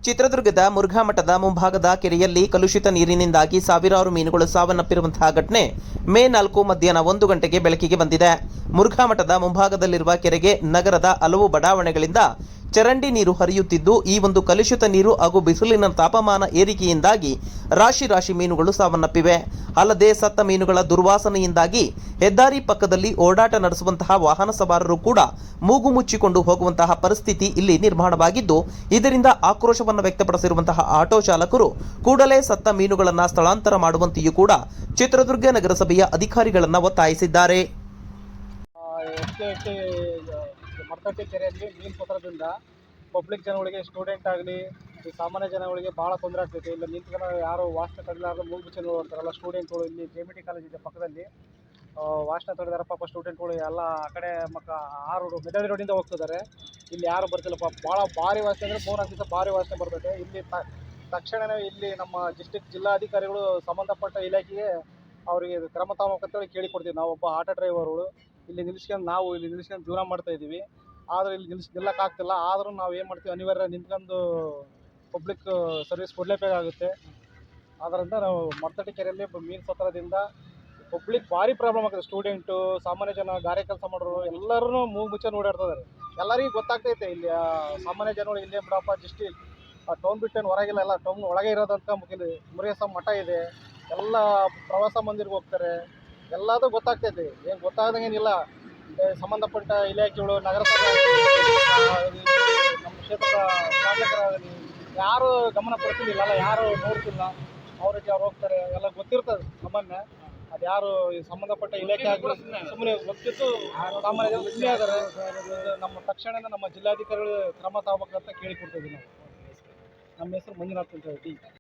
ಚಿತ್ರದುರ್ಗದ ಮುರುಘಾ ಮಠದ ಮುಂಭಾಗದ ಕೆರೆಯಲ್ಲಿ ಕಲುಷಿತ ನೀರಿನಿಂದಾಗಿ ಸಾವಿರಾರು ಮೀನುಗಳು ಸಾವನ್ನಪ್ಪಿರುವಂತಹ ಘಟನೆ ಮೇ 4 ಮಧ್ಯಾಹ್ನ 1 ಗಂಟೆಗೆ ಬೆಳಕಿಗೆ ಬಂದಿದೆ. ಮುರುಘಾ ಮಠದ ಮುಂಭಾಗದಲ್ಲಿರುವ ಕೆರೆಗೆ ನಗರದ ಹಲವು ಬಡಾವಣೆಗಳಿಂದ ಚರಂಡಿ ನೀರು ಹರಿಯುತ್ತಿದ್ದು, ಈ ಒಂದು ಕಲುಷಿತ ನೀರು ಹಾಗೂ ಬಿಸಿಲಿನ ತಾಪಮಾನ ಏರಿಕೆಯಿಂದಾಗಿ ರಾಶಿ ಮೀನುಗಳು ಸಾವನ್ನಪ್ಪಿವೆ. ಅಲ್ಲದೆ ಸತ್ತ ಮೀನುಗಳ ದುರ್ವಾಸನೆಯಿಂದಾಗಿ ಹೆದ್ದಾರಿ ಪಕ್ಕದಲ್ಲಿ ಓಡಾಟ ನಡೆಸುವಂತಹ ವಾಹನ ಸವಾರರು ಕೂಡ ಮೂಗು ಮುಚ್ಚಿಕೊಂಡು ಹೋಗುವಂತಹ ಪರಿಸ್ಥಿತಿ ಇಲ್ಲಿ ನಿರ್ಮಾಣವಾಗಿದ್ದು, ಇದರಿಂದ ಆಕ್ರೋಶವನ್ನು ವ್ಯಕ್ತಪಡಿಸಿರುವಂತಹ ಆಟೋ ಚಾಲಕರು ಕೂಡಲೇ ಸತ್ತ ಮೀನುಗಳನ್ನು ಸ್ಥಳಾಂತರ ಮಾಡುವಂತೆಯೂ ಕೂಡ ಚಿತ್ರದುರ್ಗ ನಗರಸಭೆಯ ಅಧಿಕಾರಿಗಳನ್ನು ಒತ್ತಾಯಿಸಿದ್ದಾರೆ. ಮರ್ತಟ್ಟಿ ಕೆರೆಯಲ್ಲಿ ಮೀನು ಪತ್ರದಿಂದ ಪಬ್ಲಿಕ್ ಜನಗಳಿಗೆ, ಸ್ಟೂಡೆಂಟ್ ಆಗಲಿ, ಈ ಸಾಮಾನ್ಯ ಜನಗಳಿಗೆ ಭಾಳ ತೊಂದರೆ ಆಗ್ತೈತೆ. ಇಲ್ಲಿ ನಿಂತ್ಕೊಂಡು ಯಾರು ವಾಸನೆ ತಡೆಲಾರ್ದು ಮೂಗು ಮುಚ್ಚಿ ನೋಡ್ತಾರಲ್ಲ ಸ್ಟೂಡೆಂಟ್ಗಳು. ಇಲ್ಲಿ JMT ಕಾಲೇಜ್ ಇದೆ ಪಕ್ಕದಲ್ಲಿ, ವಾಸನೆ ತಡೆದಾರ ಪಾಪ ಸ್ಟೂಡೆಂಟ್ಗಳು ಎಲ್ಲ ಆ ಕಡೆ ಮೆದಳಿ ರೋಡಿಂದ ಹೋಗ್ತಿದ್ದಾರೆ. ಇಲ್ಲಿ ಯಾರು ಬರ್ತಿಲ್ಲ ಪಾಪ. ಭಾಳ ಭಾರಿ ವಾಸನೆ ಅಂದರೆ 3-4 ದಿವಸ ಭಾರಿ ವಾಸನೆ ಬರ್ತೈತೆ. ಇಲ್ಲಿ ತಕ್ಷಣವೇ ಇಲ್ಲಿ ನಮ್ಮ ಜಿಲ್ಲಾಧಿಕಾರಿಗಳು ಸಂಬಂಧಪಟ್ಟ ಇಲಾಖೆಗೆ ಅವರಿಗೆ ಕ್ರಮ ತಗೋಬೇಕಂತೇಳಿ ಕೇಳಿಕೊಡ್ತೀವಿ. ನಾವು ಒಬ್ಬ ಆಟೋ ಡ್ರೈವರ್ಗಳು ಇಲ್ಲಿ ನಿಲ್ಲಿಸ್ಕೊಂಡು ಜೀವನ ಮಾಡ್ತಾ ಇದ್ದೀವಿ. ಆದರೆ ಇಲ್ಲಿ ನಿಲ್ಲಕ್ಕಾಗ್ತಿಲ್ಲ. ಆದರೂ ನಾವು ಏನು ಮಾಡ್ತೀವಿ, ಅನಿವಾರ್ಯ ನಿಂತ್ಕೊಂಡು ಪಬ್ಲಿಕ್ ಸರ್ವಿಸ್ ಕೊಡಲೇಬೇಕಾಗುತ್ತೆ. ಆದ್ದರಿಂದ ನಾವು ಮರ್ತಟ್ಟಿ ಕೆರೆಯಲ್ಲಿ ಮೀನು ಸತ್ತದಿಂದ ಪಬ್ಲಿಕ್ ಭಾರಿ ಪ್ರಾಬ್ಲಮ್ ಆಗುತ್ತೆ. ಸ್ಟೂಡೆಂಟು, ಸಾಮಾನ್ಯ ಜನ, ಗಾರೆ ಕೆಲಸ ಮಾಡೋರು ಎಲ್ಲರೂ ಮೂಗು ಮುಚ್ಚ ಓಡಾಡ್ತಿದ್ದಾರೆ. ಎಲ್ಲರಿಗೂ ಗೊತ್ತಾಗ್ತೈತೆ ಇಲ್ಲಿ ಸಾಮಾನ್ಯ ಜನಗಳು ಇಲ್ಲೇ ಬಿಡಪ್ಪ, ಟೌನ್ ಬಿಟ್ಟೇನು ಹೊರಗಿಲ್ಲ, ಎಲ್ಲ ಟೌನ್ ಒಳಗೆ ಇರೋದಂತ. ಮುರುಘೇಶ್ವರ ಮಠ ಇದೆ, ಎಲ್ಲ ಪ್ರವಾಸ ಮಂದಿರ್ಗೆ ಹೋಗ್ತಾರೆ. ಎಲ್ಲದೂ ಗೊತ್ತಾಗ್ತೈತೆ. ಏನು ಗೊತ್ತಾಗದಂಗೇನಿಲ್ಲ. ಸಂಬಂಧಪಟ್ಟ ಇಲಾಖೆಗಳು, ನಗರಸಭೆ, ನಮ್ಮ ಕ್ಷೇತ್ರದ ಶಾಸಕರಾಗಲಿ ಯಾರು ಗಮನ ಕೊಡ್ತಿಲ್ಲ, ಯಾರು ನೋಡ್ತಿಲ್ಲ. ಅವ್ರಿಗೆ ಅವ್ರು ಹೋಗ್ತಾರೆ, ಎಲ್ಲ ಗೊತ್ತಿರ್ತದೆ ಸಾಮಾನ್ಯ. ಅದು ಯಾರು ಸಂಬಂಧಪಟ್ಟ ಇಲಾಖೆ ಆಗಲಿ ಸುಮ್ಮನೆ ಗೊತ್ತಿತ್ತು ಸಾಮಾನ್ಯ ಜನ ಸುಮ್ಮನೆ ಆದರೆ ನಮ್ಮ ತಕ್ಷಣ ನಮ್ಮ ಜಿಲ್ಲಾಧಿಕಾರಿಗಳು ಕ್ರಮ ತಗೋಬೇಕಂತ ಕೇಳಿಕೊಡ್ತಿದ್ದೀವಿ ನಾವು. ನಮ್ಮ ಹೆಸರು ಮಂಜುನಾಥ್ ಅಂತ ಹೇಳಿ.